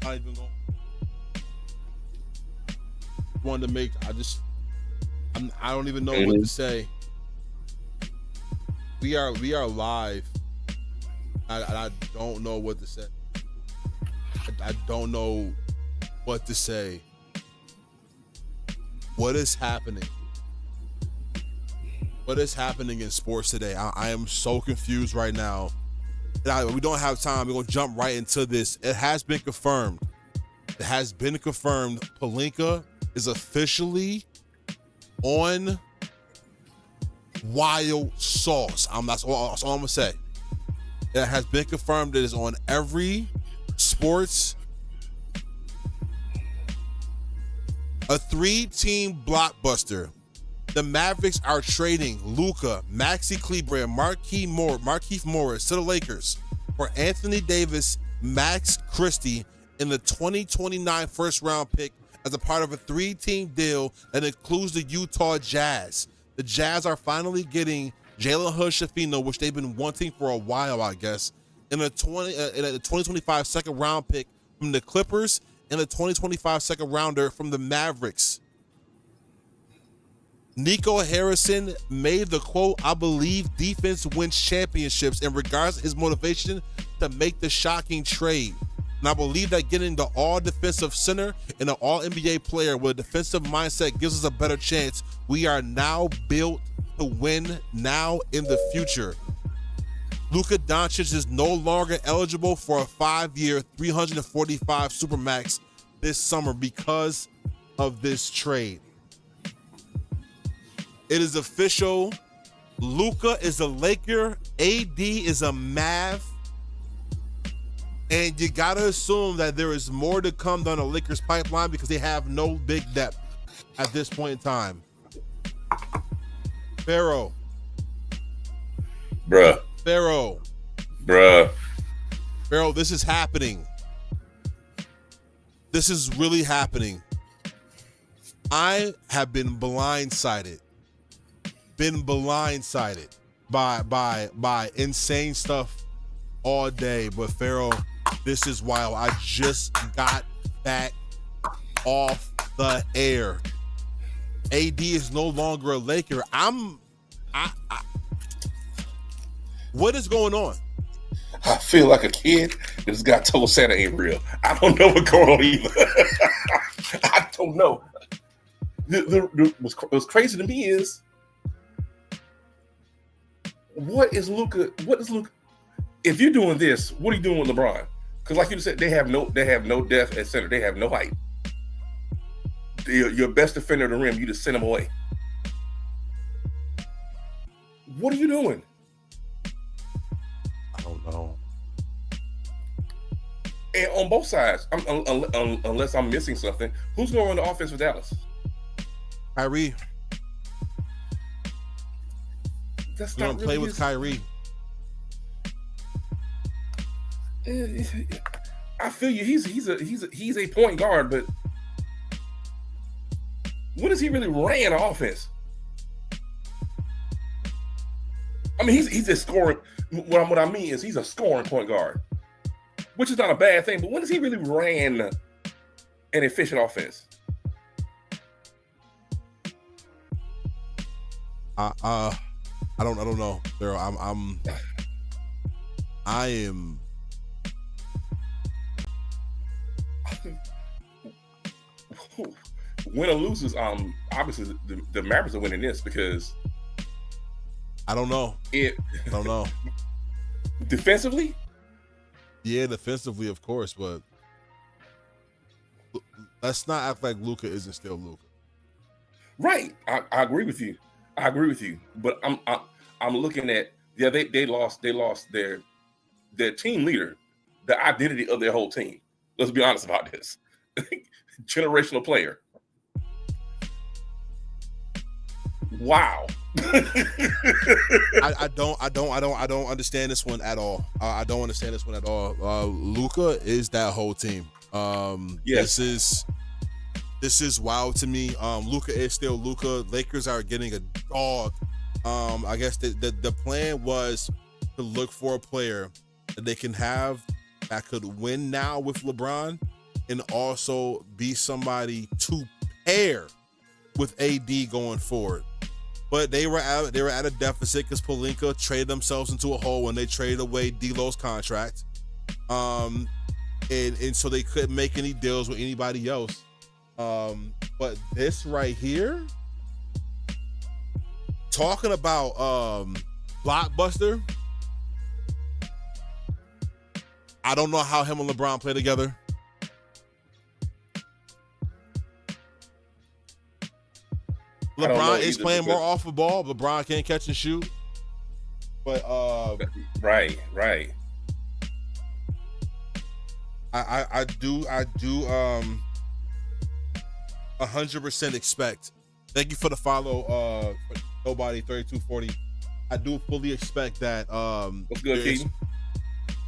not even going. Wanted to make. I don't even know what to say. We are live. I don't know what to say. I don't know what to say. What is happening? What is happening in sports today? I am so confused right now. We don't have time. We're going to jump right into this. It has been confirmed. It has been confirmed. Polinka is officially on Wild Sauce. That's all I'm going to say. It has been confirmed. It is on every sports. A 3-team blockbuster. The Mavericks are trading Luka, Maxi Kleber, and Markieff Morris to the Lakers for Anthony Davis, Max Christie, in the 2029 first-round pick as a part of a 3-team deal that includes the Utah Jazz. The Jazz are finally getting Jalen Hood-Schifino, which they've been wanting for a while, I guess, in a 2025 second-round pick from the Clippers and a 2025 second-rounder from the Mavericks. Nico Harrison made the quote, "I believe defense wins championships," in regards to his motivation to make the shocking trade. And I believe that getting the all-defensive center and an all-NBA player with a defensive mindset gives us a better chance. We are now built to win now in the future. Luka Doncic is no longer eligible for a 5-year, $345 Supermax this summer because of this trade. It is official. Luka is a Laker. AD is a Mav. And you got to assume that there is more to come down the Lakers pipeline because they have no big depth at this point in time. Pharaoh. Bruh, this is happening. This is really happening. I have been blindsided by insane stuff all day. But Pharaoh, this is wild. I just got back off the air. AD is no longer a Laker. What is going on? I feel like a kid that just got told Santa ain't real. I don't know what's going on either. I don't know. What's crazy to me is, what is Luka? If you're doing this, what are you doing with LeBron? Because like you said, they have no depth at center. They have no height. Your best defender of the rim, you just send him away. What are you doing? I don't know. And on both sides, unless I'm missing something, who's going to run the offense for Dallas? Kyrie. That's We're gonna play with Kyrie. I feel you. He's a point guard, but when has he really ran an offense? I mean, he's a scoring. What I mean is he's a scoring point guard, which is not a bad thing. But when has he really ran an efficient offense? I don't know. I am. Win or loses, obviously the Mavericks are winning this because I don't know. I don't know. Defensively? Yeah, defensively, of course, but let's not act like Luka isn't still Luka. Right. I agree with you. But I'm looking at they lost their team leader, the identity of their whole team. Let's be honest about this. Generational player. Wow. I don't understand this one at all. I don't understand this one at all. Luka is that whole team. Yes. This is wild to me. Luka is still Luka. Lakers are getting a dog. I guess the plan was to look for a player that they can have that could win now with LeBron, and also be somebody to pair with AD going forward. But they were at a deficit because Polinka traded themselves into a hole when they traded away D'Lo's contract. And so they couldn't make any deals with anybody else. But this right here, talking about blockbuster, I don't know how him and LeBron play together. LeBron is playing more off the ball. LeBron can't catch and shoot. But right. I do 100% expect. Thank you for the follow, nobody 3240. I do fully expect that. What's good, Keaton?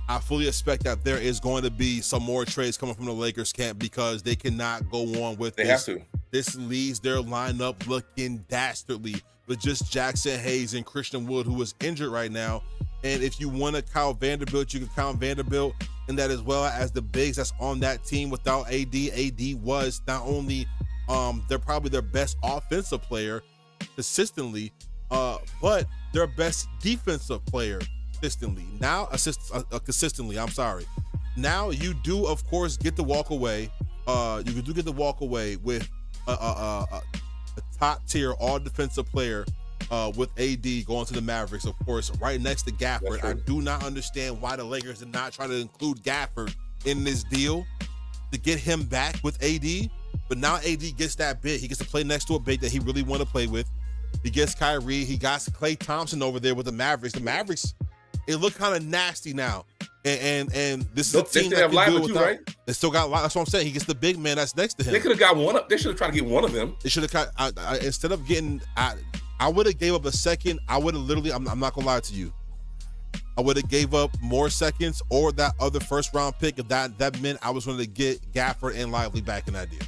I fully expect that there is going to be some more trades coming from the Lakers camp because they cannot go on with this. They have to. This leaves their lineup looking dastardly with just Jackson Hayes and Christian Wood, who is injured right now. And if you want to count Vanderbilt, you can count Vanderbilt and that, as well as the bigs that's on that team without AD. AD was not only they're probably their best offensive player consistently, but their best defensive player consistently. Consistently, I'm sorry. Now you do, of course, get to walk away. You do get to walk away with a top tier all defensive player with AD going to the Mavericks, of course, right next to Gafford. I do not understand why the Lakers did not try to include Gafford in this deal to get him back with AD. But now AD gets that big. He gets to play next to a big that he really want to play with. He gets Kyrie. He got Klay Thompson over there with the Mavericks. The Mavericks, it look kind of nasty now. And this is a team that can do it without. Right? They still got. That's what I'm saying. He gets the big man that's next to him. They could have got one up. They should have tried to get one of them. They should have. Instead of getting, I would have gave up a second. I would have literally. I'm not gonna lie to you. I would have gave up more seconds or that other first round pick if that meant I was going to get Gafford and Lively back in that deal.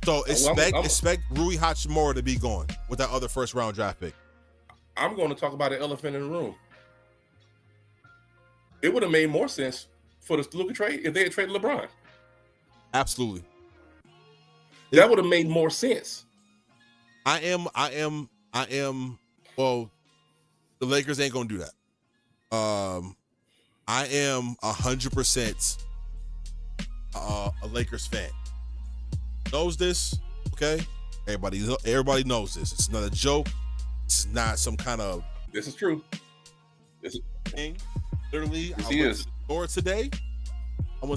So expect Rui Hachimura to be gone with that other first round draft pick. I'm going to talk about the elephant in the room. It would have made more sense for the Luka trade if they had traded LeBron. Absolutely. That would have made more sense. I am. Well, the Lakers ain't gonna do that. I am 100% a Lakers fan. Knows this, okay? Everybody knows this. It's not a joke. It's not some kind of. This is true. This is thing. Literally, I went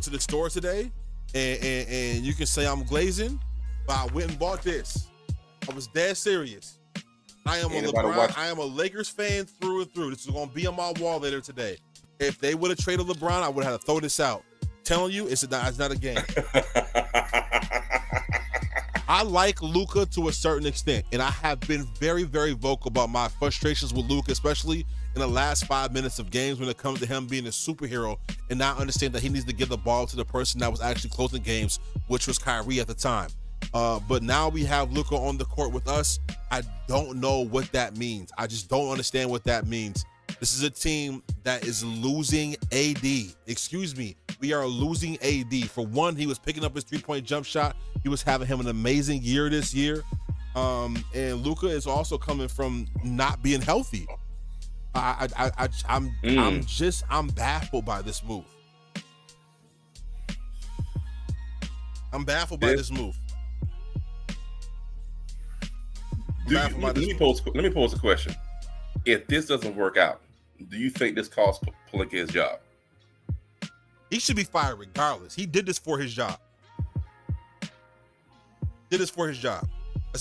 to the store today, and you can say I'm glazing, but I went and bought this. I was dead serious. I am a Lakers fan through and through. This is gonna be on my wall later today. If they would have traded LeBron, I would have had to throw this out. Telling you, it's not a game. I like Luka to a certain extent, and I have been very, very vocal about my frustrations with Luka, especially in the last 5 minutes of games when it comes to him being a superhero and not understand that he needs to give the ball to the person that was actually closing games, which was Kyrie at the time. But now we have Luka on the court with us. I don't know what that means. I just don't understand what that means. This is a team that is losing AD. Excuse me. We are losing AD. For one, he was picking up his three-point jump shot. He was having him an amazing year this year. And Luka is also coming from not being healthy. I'm baffled by this move. I'm baffled by this move. Let me pose a question. If this doesn't work out, do you think this costs Polinka his job? He should be fired regardless. He did this for his job. Let's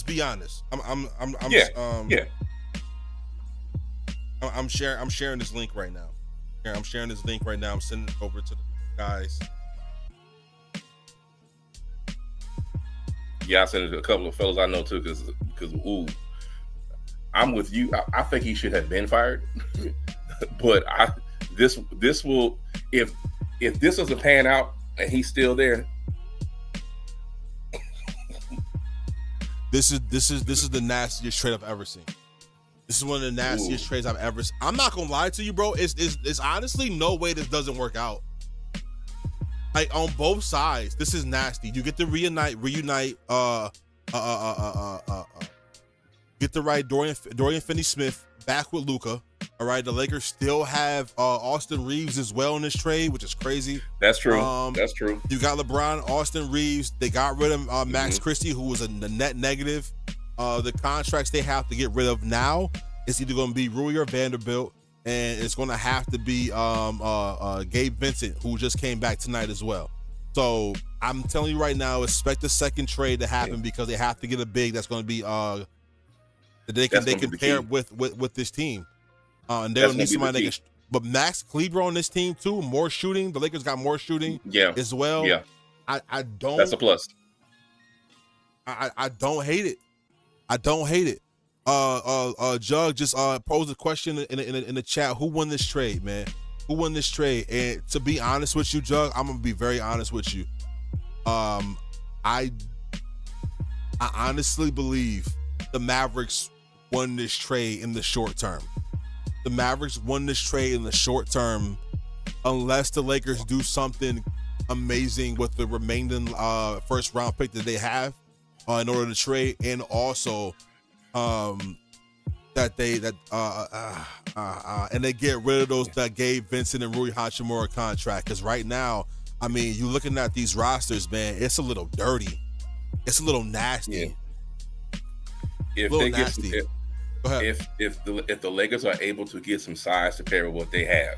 be honest. I'm sharing this link right now. I'm sending it over to the guys. Yeah, I sent it to a couple of fellas I know too, because I'm with you. I think he should have been fired, but this will, if this doesn't pan out and he's still there. This is the nastiest trade I've ever seen. This is one of the nastiest trades I've ever seen. I'm not gonna lie to you, bro. It's honestly no way this doesn't work out. Like on both sides, this is nasty. You get to reunite, get the right Dorian Finney-Smith back with Luka. All right, the Lakers still have Austin Reeves as well in this trade, which is crazy. That's true. That's true. You got LeBron, Austin Reeves. They got rid of Max Christie, who was a net negative. The contracts they have to get rid of now is either going to be Rui or Vanderbilt, and it's going to have to be Gabe Vincent, who just came back tonight as well. So I'm telling you right now, expect the second trade to happen because they have to get a big that's going to be that they can pair with this team. And they'll need somebody that can. But Max Kleber on this team too, more shooting. The Lakers got more shooting as well. Yeah. I don't. That's a plus. I don't hate it. I don't hate it. Jug just posed a question in the chat. Who won this trade, man? Who won this trade? And to be honest with you, Jug, I'm gonna be very honest with you. I honestly believe the Mavericks won this trade in the short term. The Mavericks won this trade in the short term, unless the Lakers do something amazing with the remaining first round pick that they have in order to trade, and also and they get rid of those that Gabe Vincent and Rui Hachimura contract. Because right now, I mean, you looking at these rosters, man, it's a little dirty, it's a little nasty. If a little they nasty. get if the Lakers are able to get some size to pair with what they have,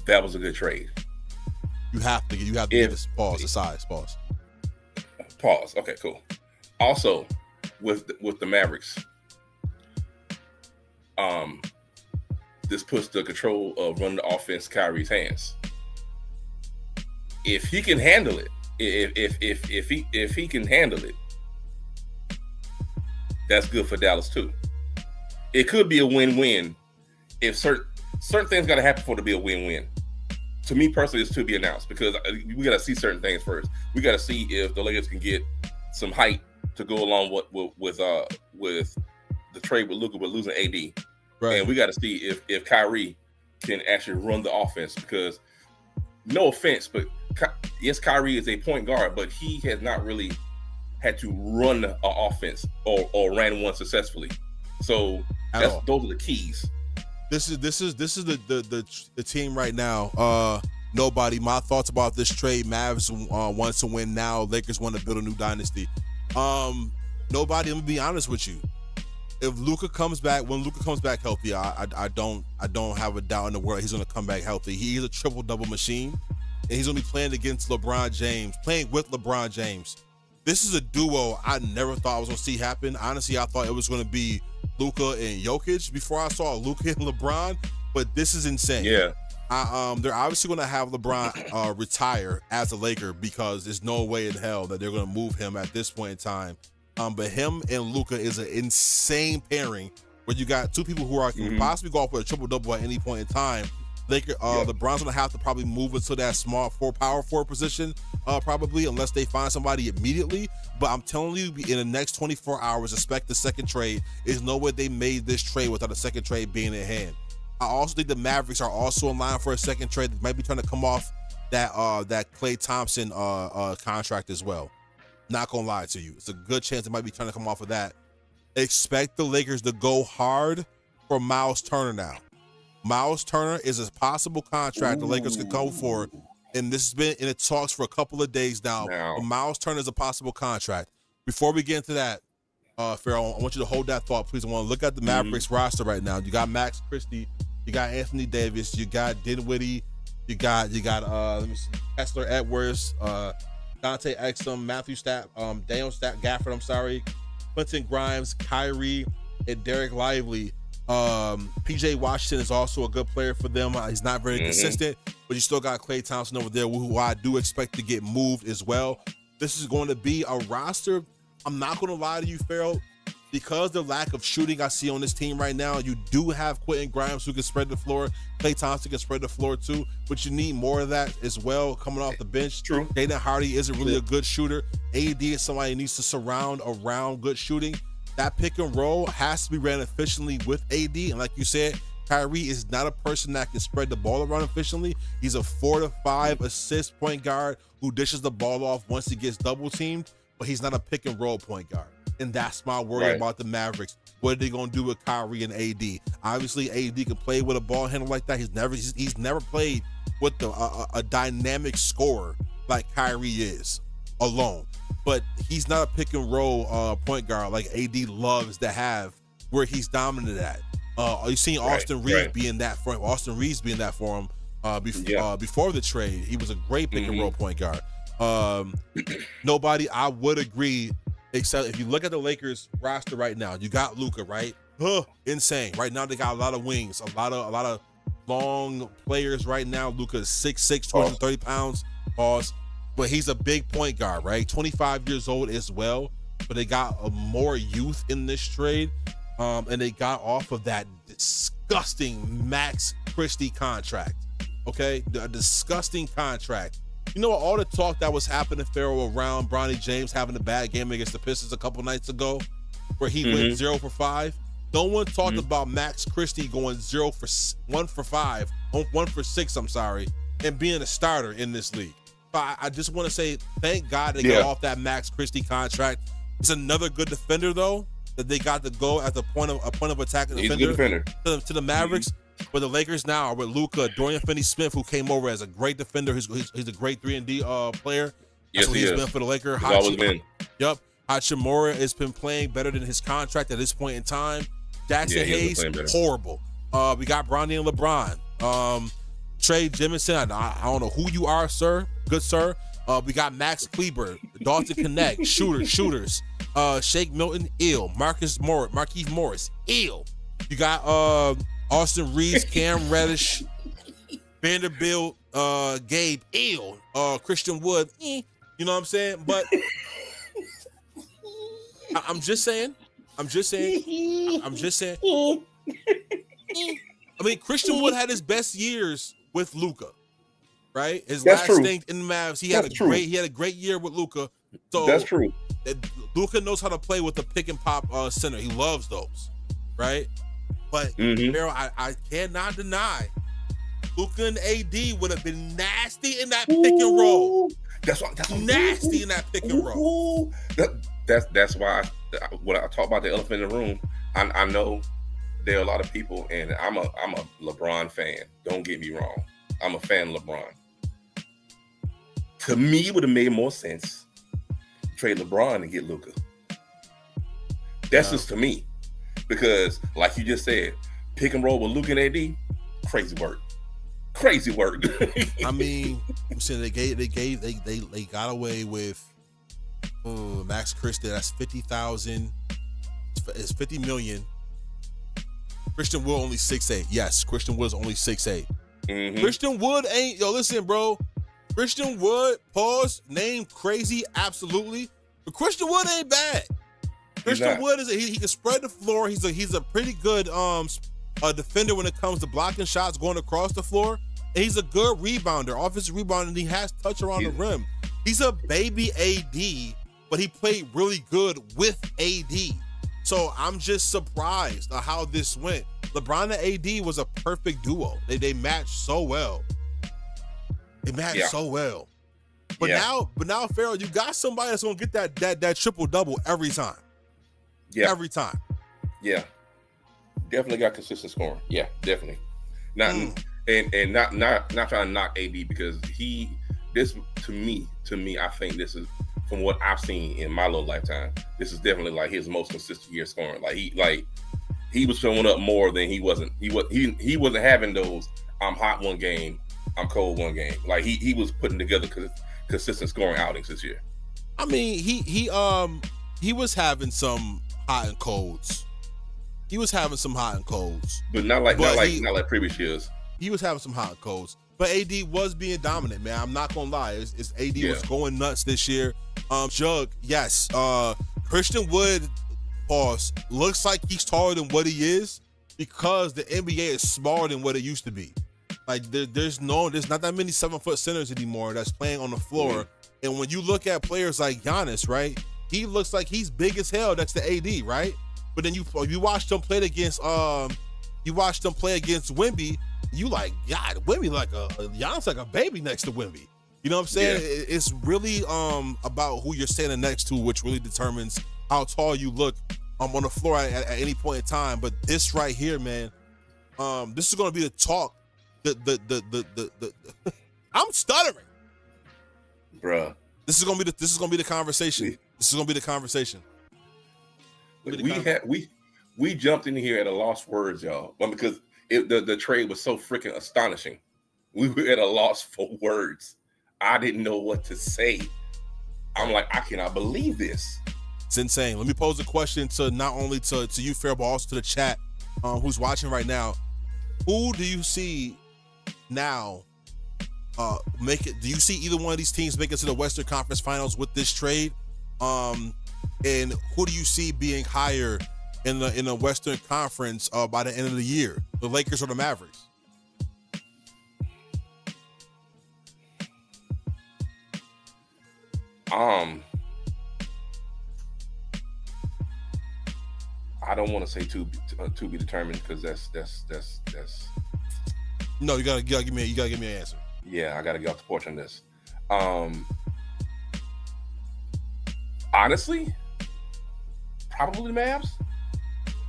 that was a good trade. You have to give us pause. The size pause. Pause. Okay, cool. Also, with the Mavericks, this puts the control of running the offense in Kyrie's hands. If he can handle it, if he can handle it, that's good for Dallas too. It could be a win-win if certain things got to happen for it to be a win-win. To me personally, it's to be announced because we got to see certain things first. We got to see if the Lakers can get some height to go along with the trade with Luka, with losing AD, right. And we got to see if Kyrie can actually run the offense because, no offense, but yes, Kyrie is a point guard, but he has not really had to run an offense or ran one successfully. So those are the keys. This is the team right now. Nobody. My thoughts about this trade: Mavs wants to win now. Lakers want to build a new dynasty. Nobody. Let me be honest with you. If Luka comes back, when Luka comes back healthy, I don't have a doubt in the world he's going to come back healthy. He's a triple-double machine, and he's going to be playing against LeBron James, playing with LeBron James. This is a duo I never thought I was going to see happen. Honestly, I thought it was going to be Luka and Jokic before I saw Luka and LeBron, but this is insane. Yeah. They're obviously going to have LeBron retire as a Laker because there's no way in hell that they're going to move him at this point in time. But him and Luka is an insane pairing where you got two people who can possibly go off with a triple-double at any point in time. LeBron's going to have to probably move into that small power forward position probably unless they find somebody immediately. But I'm telling you, in the next 24 hours, expect the second trade. There's no way they made this trade without a second trade being in hand. I also think the Mavericks are also in line for a second trade. They might be trying to come off that Klay Thompson contract as well. Not going to lie to you. It's a good chance they might be trying to come off of that. Expect the Lakers to go hard for Miles Turner now. Miles Turner is a possible contract the Lakers could go for, and this has been in the talks for a couple of days now. But Miles Turner is a possible contract. Before we get into that, Farrell, I want you to hold that thought, please. I want to look at the Mavericks roster right now. You got Max Christie, you got Anthony Davis, you got Dinwiddie, you got let me see, Kessler Edwards, Dante Exum, Matthew Daniel Gafford, Quentin Grimes, Kyrie, and Derek Lively. PJ Washington is also a good player for them. He's not very consistent, but you still got Klay Thompson over there, who I do expect to get moved as well. This is going to be a roster. I'm not going to lie to you, Farrell, because the lack of shooting I see on this team right now. You do have Quentin Grimes who can spread the floor. Klay Thompson can spread the floor too, but you need more of that as well coming off the bench. True. Jaden Hardy isn't really a good shooter. AD is somebody who needs to surround around good shooting. That pick and roll has to be ran efficiently with AD, and like you said, Kyrie is not a person that can spread the ball around efficiently. He's a 4 to 5 assist point guard who dishes the ball off once he gets double teamed, but he's not a pick and roll point guard. And that's my worry about the Mavericks. What are they gonna do with Kyrie and AD? Obviously, AD can play with a ball handler like that. He's never played with a dynamic scorer like Kyrie is alone. But he's not a pick and roll point guard like AD loves to have, where he's dominant at. You've seen Austin Reeves be in that for him. Austin Reeves being that for him before the trade. He was a great pick and roll point guard. Nobody, I would agree, except if you look at the Lakers roster right now, you got Luka, right? Insane. Right now they got a lot of wings, a lot of long players right now. Luka is 6'6", 230 pounds. Pause. But he's a big point guard, right? 25 years old as well. But they got more youth in this trade. And they got off of that disgusting Max Christie contract. Okay? A disgusting contract. You know what? All the talk that was happening, Pharaoh, around Bronny James having a bad game against the Pistons a couple nights ago, where he went 0 for 5. No one talked about Max Christie going 1 for 6, and being a starter in this league. So I just want to say thank God they got off that Max Christie contract. It's another good defender, though, that they got to go at the point of attack and defender to the Mavericks. But the Lakers now are with Luka, Dorian Finney-Smith, who came over as a great defender. He's a great 3-and-D player. Yes, That's what he's been for the Lakers. He's always been. Yep. Hachimura has been playing better than his contract at this point in time. Jackson Hayes, horrible. We got Bronny and LeBron. Trey Jemison, I don't know who you are, sir. Good sir. We got Max Kleber, Dalton Connect, shooters. Shake Milton, ill. Marquise Morris, ill. You got Austin Reeves, Cam Reddish, Vanderbilt, Gabe, ill. Christian Wood, You know what I'm saying? But I'm just saying. I mean, Christian Wood had his best years with Luka, right? His last stint in the Mavs, he had a great year with Luka. So that's true. Luka knows how to play with the pick and pop center. He loves those, right? But I cannot deny Luka and AD would have been nasty in that pick and roll. That's nasty in that pick and roll. That's why when I talk about the elephant in the room, I know there are a lot of people, and I'm a LeBron fan. Don't get me wrong. I'm a fan of LeBron. To me, it would have made more sense to trade LeBron and get Luka. That's just to me. Because, like you just said, pick and roll with Luka and AD, crazy work. I mean, I'm saying they got away with Max Christie. That's 50,000. It's 50 million. Christian Wood only 6'8". Yes, Christian Wood's only 6'8". Christian Wood ain't listen, bro. Christian Wood, pause, name crazy, absolutely. But Christian Wood ain't bad. Christian Wood he can spread the floor. He's a pretty good defender when it comes to blocking shots going across the floor. And he's a good rebounder, offensive rebounder, and he has touch around the rim. He's a baby AD, but he played really good with AD. So I'm just surprised at how this went. LeBron and AD was a perfect duo. They matched so well. So well. But now, Pharaoh, you got somebody that's gonna get that triple double every time. Yeah. Every time. Yeah. Definitely got consistent scoring. Yeah, definitely. Not trying to knock AD because to me, I think this is, from what I've seen in my little lifetime, this is definitely like his most consistent year scoring. He was showing up more than he wasn't having those I'm hot one game, I'm cold one game. Like he was putting together consistent scoring outings this year. I mean, he was having some hot and colds. But not like previous years. He was having some hot and colds. But AD was being dominant, man. I'm not gonna lie. It's AD was going nuts this year. Jug, yes. Christian Wood, pause, looks like he's taller than what he is because the NBA is smaller than what it used to be. Like there's not that many 7-foot centers anymore that's playing on the floor. And when you look at players like Giannis, right, he looks like he's big as hell next to AD, right? But then you watch them play against You watch them play against Wemby, you like, God, Wemby like Giannis like a baby next to Wemby. You know what I'm saying? Yeah. It's really about who you're standing next to, which really determines how tall you look on the floor at any point in time. But this right here, man, this is going to be the talk. I'm stuttering, bruh. This is gonna be the conversation. This is gonna be the conversation. We jumped in here at a lost words, y'all, because the trade was so freaking astonishing. We were at a loss for words. I didn't know what to say. I'm like, I cannot believe this. It's insane. Let me pose a question to not only to you, Fair, but also to the chat who's watching right now. Who do you see now make it? Do you see either one of these teams make it to the Western Conference Finals with this trade? And who do you see being higher in the Western Conference by the end of the year? The Lakers or the Mavericks? I don't want to say to be determined, because that's. No, you gotta give me an answer. Yeah, I gotta get off the porch on this. Honestly, probably the Mavs,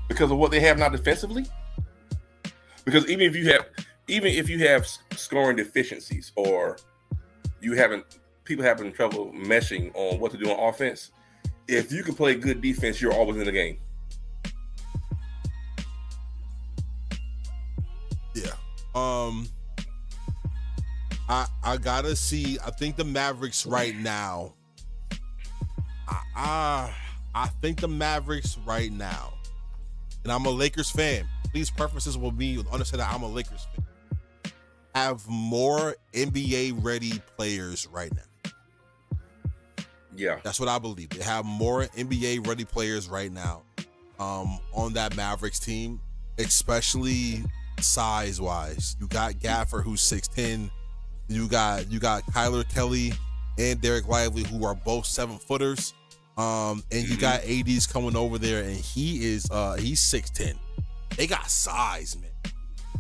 because of what they have now defensively. Because even if you have scoring deficiencies, or people having trouble meshing on what to do on offense, if you can play good defense, you're always in the game. Yeah. I gotta see. I think the Mavericks right now. I think the Mavericks right now, and I'm a Lakers fan. These preferences will be understand that I'm a Lakers fan. Have more NBA ready players right now. Yeah, that's what I believe. They have more NBA ready players right now on that Mavericks team, especially size wise. You got Gaffer, who's 6'10". You got Kyler Kelly and Derek Lively, who are both 7-footers. And you got AD's coming over there, and he's 6'10". They got size, man.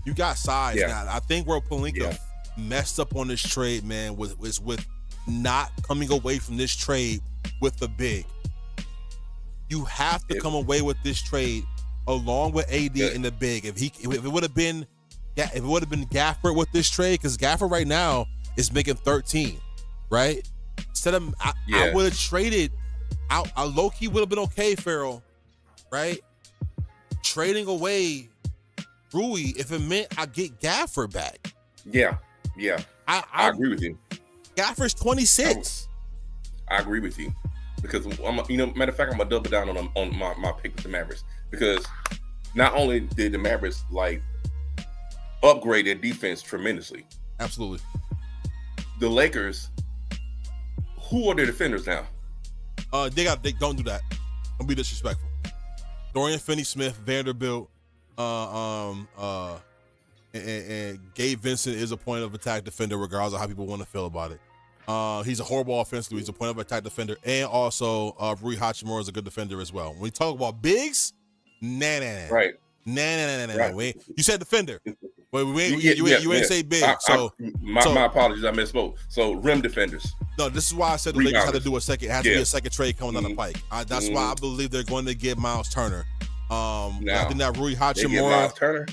You got size. Yeah. Now, I think where Polinka messed up on this trade, man, was with not coming away from this trade with the big. You have to come away with this trade along with AD and the big. If it would have been Gafford with this trade, because Gafford right now is making 13, right? Instead of I would have traded out. I low-key would have been okay, Farrell, right? Trading away Rui if it meant I get Gafford back. Yeah. I agree with you. Gafford's 26. I agree with you, because matter of fact, I'm gonna double down on my pick with the Mavericks, because not only did the Mavericks upgrade their defense tremendously, absolutely. The Lakers, who are their defenders now? They don't do that. Don't be disrespectful. Dorian Finney-Smith, Vanderbilt, and Gabe Vincent is a point of attack defender, regardless of how people want to feel about it. He's a horrible offensively. He's a point of attack defender, and also Rui Hachimura is a good defender as well. When we talk about bigs, right? Right. You said defender. But you ain't say big. My apologies, I misspoke. So rim defenders. No, this is why I said the Lakers had to do a second. It has to be a second trade coming down the pike. That's why I believe they're going to get Miles Turner. I think that Rui Hachimura. Miles Turner.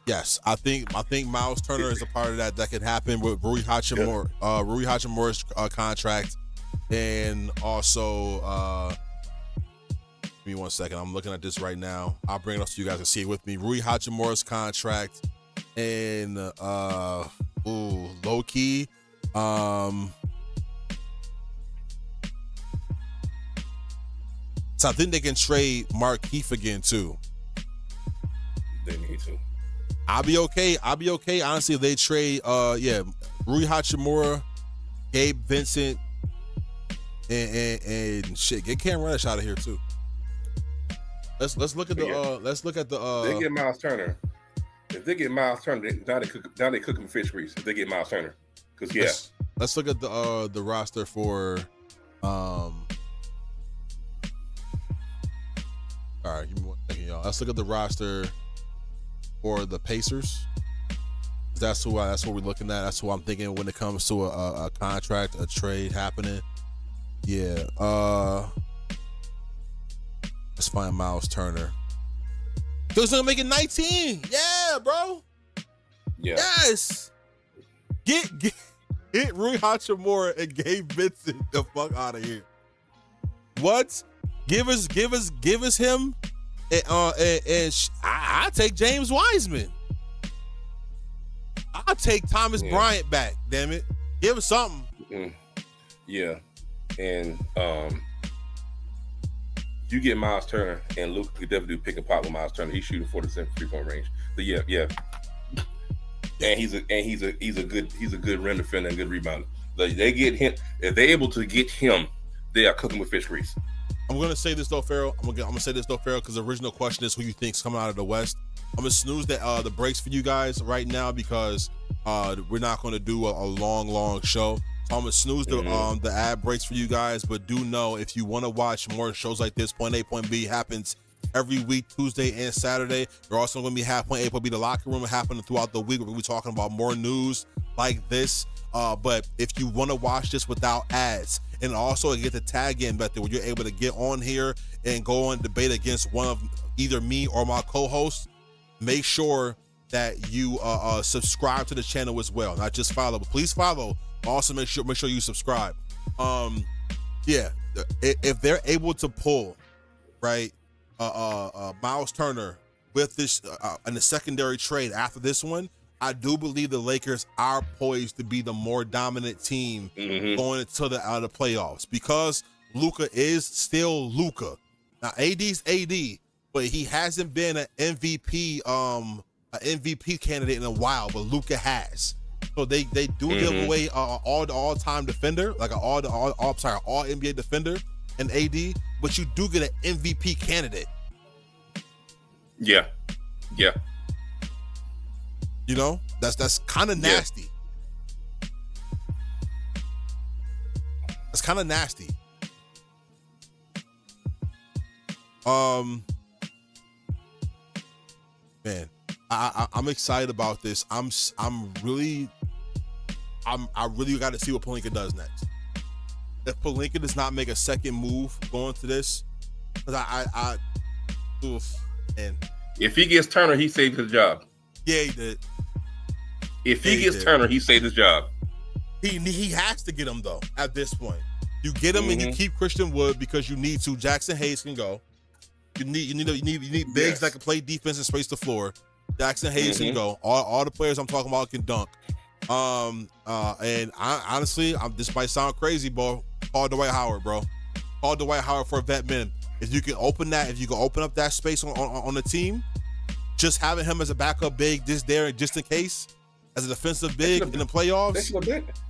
Yes, I think Miles Turner is a part of that could happen with Rui Hachimura. Rui Hachimura's contract, and also. Give me 1 second. I'm looking at this right now. I'll bring it up so you guys can see it with me. Rui Hachimura's contract, and low key. So I think they can trade Markieff again too. They need to. I'll be okay. Honestly, if they trade Rui Hachimura, Gabe Vincent, and shit, get Cam Reddish out of here too. Let's look at the They get Miles Turner. If they get Miles Turner, now they cooking fish grease. If they get Miles Turner, because let's look at the roster for All right, give me 1 second, y'all. Let's look at the roster or the Pacers. That's what we're looking at. That's what I'm thinking when it comes to a contract, a trade happening. Yeah. Let's find Miles Turner. He's gonna make it 19. Yeah, bro. Yeah. Yes. Get Rui Hachimura and Gabe Vincent the fuck out of here. What? Give us him. And I take James Wiseman. I'll take Thomas Bryant back. Damn it. Give us something. Yeah. And you get Miles Turner, and Luka could definitely do pick and pop with Miles Turner. He's shooting 40% 3-point range. But yeah. And he's a good rim defender and good rebounder. They get him, if they're able to get him, they are cooking with fish grease. I'm gonna say this though, Farrell. I'm gonna say this though, Farrell, because the original question is who you think's coming out of the West. I'm gonna snooze the breaks for you guys right now because we're not gonna do a long show. So I'm gonna snooze the ad breaks for you guys. But do know if you want to watch more shows like this, Point A, Point B happens every week, Tuesday and Saturday. We're also going to be Point A, Point B, the locker room happening throughout the week. We're going to be talking about more news like this. But if you want to watch this without ads, and also get the tag in method where you're able to get on here and go on debate against one of either me or my co-hosts, make sure that you subscribe to the channel as well. Not just follow, but please follow. Also make sure you subscribe. If they're able to pull right Miles Turner with this in the secondary trade after this one, I do believe the Lakers are poised to be the more dominant team going into the playoffs because Luka is still Luka. Now AD's AD, but he hasn't been an MVP candidate in a while, but Luka has. So they do give away all-time defender, like all NBA defender and AD, but you do get an MVP candidate. Yeah. You know, that's kind of nasty. That's kind of nasty. Man, I'm excited about this. I really got to see what Polinka does next. If Polinka does not make a second move going to this, because and if he gets Turner, he saved his job. Yeah, he did. If he gets Turner, he saved his job. He has to get him though. At this point, you get him and you keep Christian Wood because you need to. Jackson Hayes can go. You need bigs that can play defense and space the floor. Jackson Hayes can go. All the players I'm talking about can dunk. And I honestly, this might sound crazy, bro. Call Dwight Howard, bro. Call Dwight Howard for a vet minimum. If you can open up that space on the team, just having him as a backup big just in case, as a defensive big in the playoffs.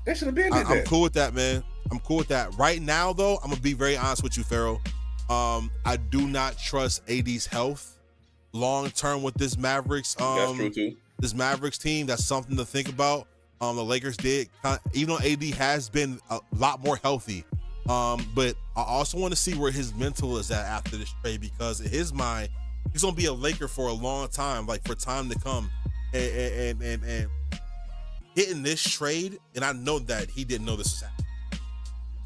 They should have been. I'm cool with that, man. I'm cool with that. Right now, though, I'm gonna be very honest with you, Pharaoh. I do not trust AD's health long term with this Mavericks. That's true too. This Mavericks team, that's something to think about. The Lakers did, even though AD has been a lot more healthy. But I also want to see where his mental is at after this trade, because in his mind, he's gonna be a Laker for a long time, like for time to come. And getting this trade, and I know that he didn't know this was happening.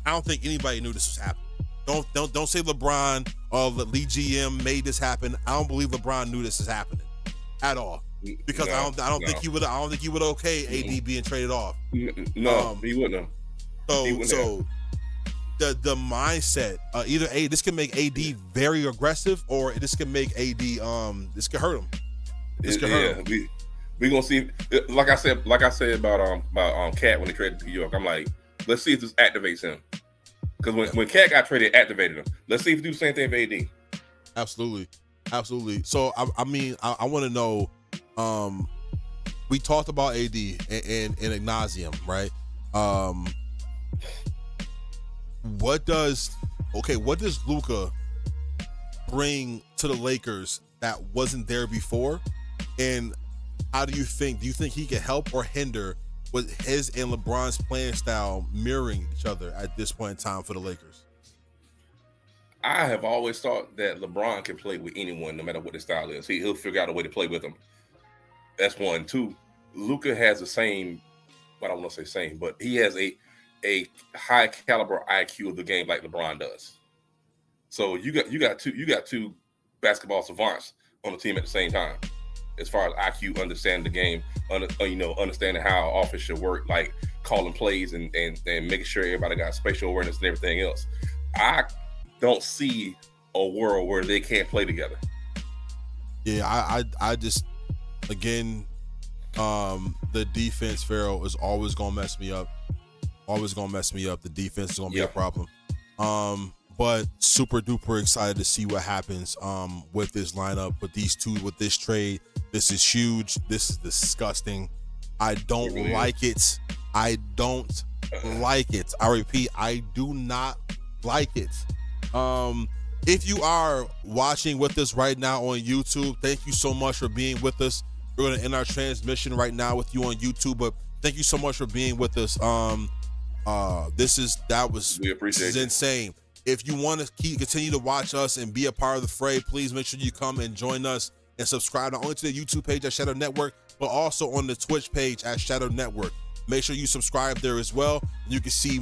I don't think anybody knew this was happening. Don't say LeBron or Lee GM made this happen. I don't believe LeBron knew this is happening at all, because I don't think he would okay AD being traded off. No, he wouldn't have. So the mindset, either this can make AD very aggressive, or this can make AD this could hurt him. This could hurt him. We gonna see. Like I said about Cat when he traded to New York. I'm like, let's see if this activates him. Because when Cat got traded, it activated him. Let's see if he do the same thing for AD. Absolutely. So I mean, I want to know. We talked about AD and Ignazium, right? What does Luka bring to the Lakers that wasn't there before? And how do you think he can help or hinder with his and LeBron's playing style mirroring each other at this point in time for the Lakers? I have always thought that LeBron can play with anyone, no matter what his style is. He'll figure out a way to play with them. That's one. Two, Luka has the same. I don't want to say same, but he has a high caliber IQ of the game like LeBron does. So you got two basketball savants on the team at the same time, as far as IQ, understanding the game, understanding how offense should work, like calling plays and making sure everybody got spatial awareness and everything else. I don't see a world where they can't play together. Yeah, I just, again, the defense, Pharaoh, is always gonna mess me up. Always gonna mess me up. The defense is gonna be a problem. But super duper excited to see what happens with this lineup, with these two, with this trade. This is huge. This is disgusting. I don't like it. I don't like it. I repeat, I do not like it. If you are watching with us right now on YouTube, thank you so much for being with us. We're going to end our transmission right now with you on YouTube, but thank you so much for being with us. We appreciate it. Insane. If you want to continue to watch us and be a part of the fray, please make sure you come and join us and subscribe not only to the YouTube page at Shadow Network, but also on the Twitch page at Shadow Network. Make sure you subscribe there as well. You can see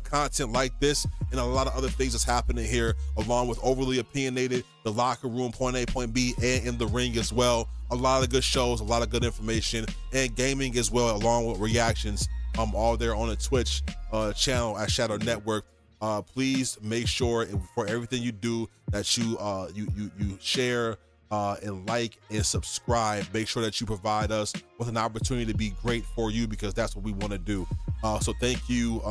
content like this and a lot of other things that's happening here, along with Overly Opinionated, The Locker Room, Point A, Point B, and In the Ring as well. A lot of good shows, a lot of good information, and gaming as well, along with reactions. All there on the Twitch channel at Shadow Network. Please make sure for everything you do that you share and like and subscribe. Make sure that you provide us with an opportunity to be great for you, because that's what we want to do. So thank you.